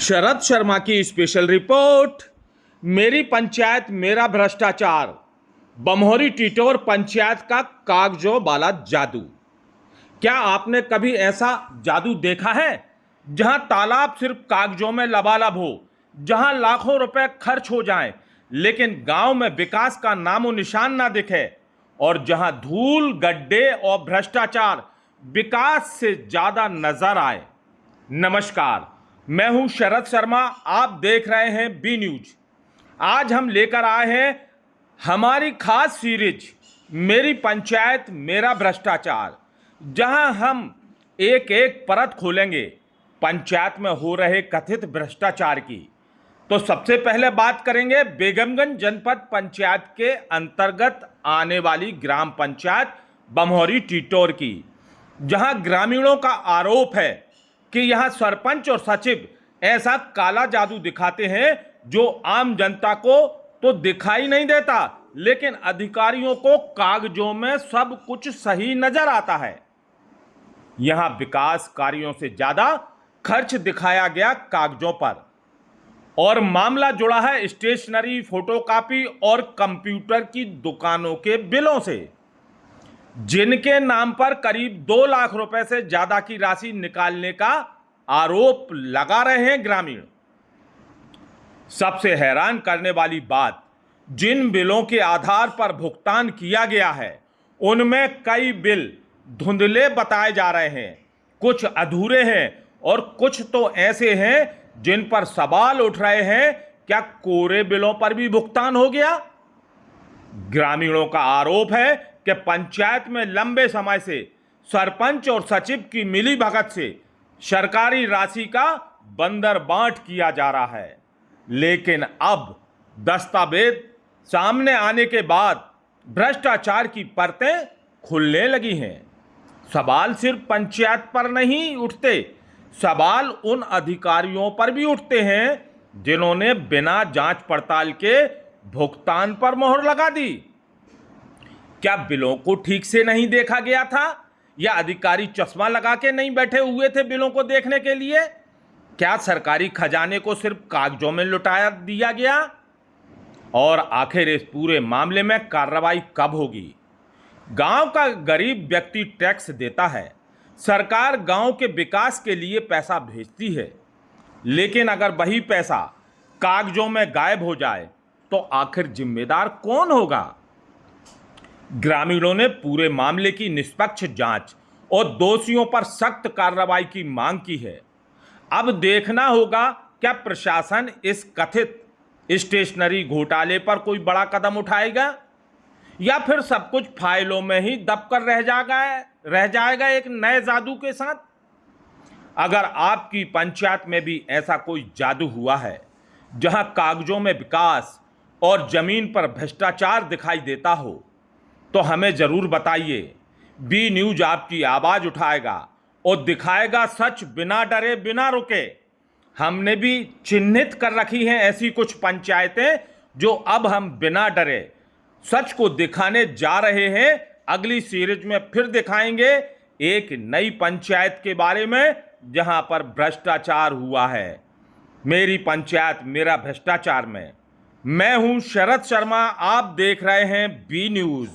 शरद शर्मा की special report. मेरी पंचायत मेरा भ्रष्टाचार, बमोरी टिटोर पंचायत का कागजों वाला जादू। क्या आपने कभी ऐसा जादू देखा है जहां तालाब सिर्फ कागजों में लबालब हो, जहां लाखों रुपए खर्च हो जाएं लेकिन गांव में विकास का नामो निशान ना दिखे, और जहां धूल, गड्ढे और भ्रष्टाचार विकास से ज्यादा नजर आए। नमस्कार, मैं हूं शरद शर्मा, आप देख रहे हैं बी न्यूज। आज हम लेकर आए हैं हमारी खास सीरीज मेरी पंचायत मेरा भ्रष्टाचार, जहां हम एक एक परत खोलेंगे पंचायत में हो रहे कथित भ्रष्टाचार की। तो सबसे पहले बात करेंगे बेगमगंज जनपद पंचायत के अंतर्गत आने वाली ग्राम पंचायत बमोरी टिटोर की, जहां ग्रामीणों का आरोप है कि यहां सरपंच और सचिव ऐसा काला जादू दिखाते हैं जो आम जनता को तो दिखाई नहीं देता, लेकिन अधिकारियों को कागजों में सब कुछ सही नजर आता है। यहां विकास कार्यों से ज्यादा खर्च दिखाया गया कागजों पर, और मामला जुड़ा है स्टेशनरी, फोटोकॉपी और कंप्यूटर की दुकानों के बिलों से, जिनके नाम पर करीब 2 लाख रुपए से ज्यादा की राशि निकालने का आरोप लगा रहे हैं ग्रामीण। सबसे हैरान करने वाली बात, जिन बिलों के आधार पर भुगतान किया गया है उनमें कई बिल धुंधले बताए जा रहे हैं, कुछ अधूरे हैं और कुछ तो ऐसे हैं जिन पर सवाल उठ रहे हैं, क्या कोरे बिलों पर भी भुगतान हो गया? ग्रामीणों का आरोप है कि पंचायत में लंबे समय से सरपंच और सचिव की मिलीभगत से सरकारी राशि का बंदर बांट किया जा रहा है, लेकिन अब दस्तावेज सामने आने के बाद भ्रष्टाचार की परतें खुलने लगी हैं। सवाल सिर्फ पंचायत पर नहीं उठते, सवाल उन अधिकारियों पर भी उठते हैं जिन्होंने बिना जांच पड़ताल के भुगतान पर मोहर लगा दी। क्या बिलों को ठीक से नहीं देखा गया था, या अधिकारी चश्मा लगा के नहीं बैठे हुए थे बिलों को देखने के लिए? क्या सरकारी खजाने को सिर्फ कागजों में लुटाया दिया गया? और आखिर इस पूरे मामले में कार्रवाई कब होगी? गांव का गरीब व्यक्ति टैक्स देता है, सरकार गांव के विकास के लिए पैसा भेजती है, लेकिन अगर वही पैसा कागजों में गायब हो जाए तो आखिर जिम्मेदार कौन होगा? ग्रामीणों ने पूरे मामले की निष्पक्ष जांच और दोषियों पर सख्त कार्रवाई की मांग की है। अब देखना होगा क्या प्रशासन इस कथित स्टेशनरी घोटाले पर कोई बड़ा कदम उठाएगा, या फिर सब कुछ फाइलों में ही दबकर रह जाएगा एक नए जादू के साथ। अगर आपकी पंचायत में भी ऐसा कोई जादू हुआ है जहां कागजों में विकास और जमीन पर भ्रष्टाचार दिखाई देता हो, तो हमें जरूर बताइए। बी न्यूज आपकी आवाज उठाएगा और दिखाएगा सच बिना डरे बिना रुके। हमने भी चिन्हित कर रखी हैं ऐसी कुछ पंचायतें जो अब हम बिना डरे सच को दिखाने जा रहे हैं। अगली सीरीज में फिर दिखाएंगे एक नई पंचायत के बारे में जहां पर भ्रष्टाचार हुआ है। मेरी पंचायत मेरा भ्रष्टाचार में मैं हूं शरद शर्मा, आप देख रहे हैं बी न्यूज।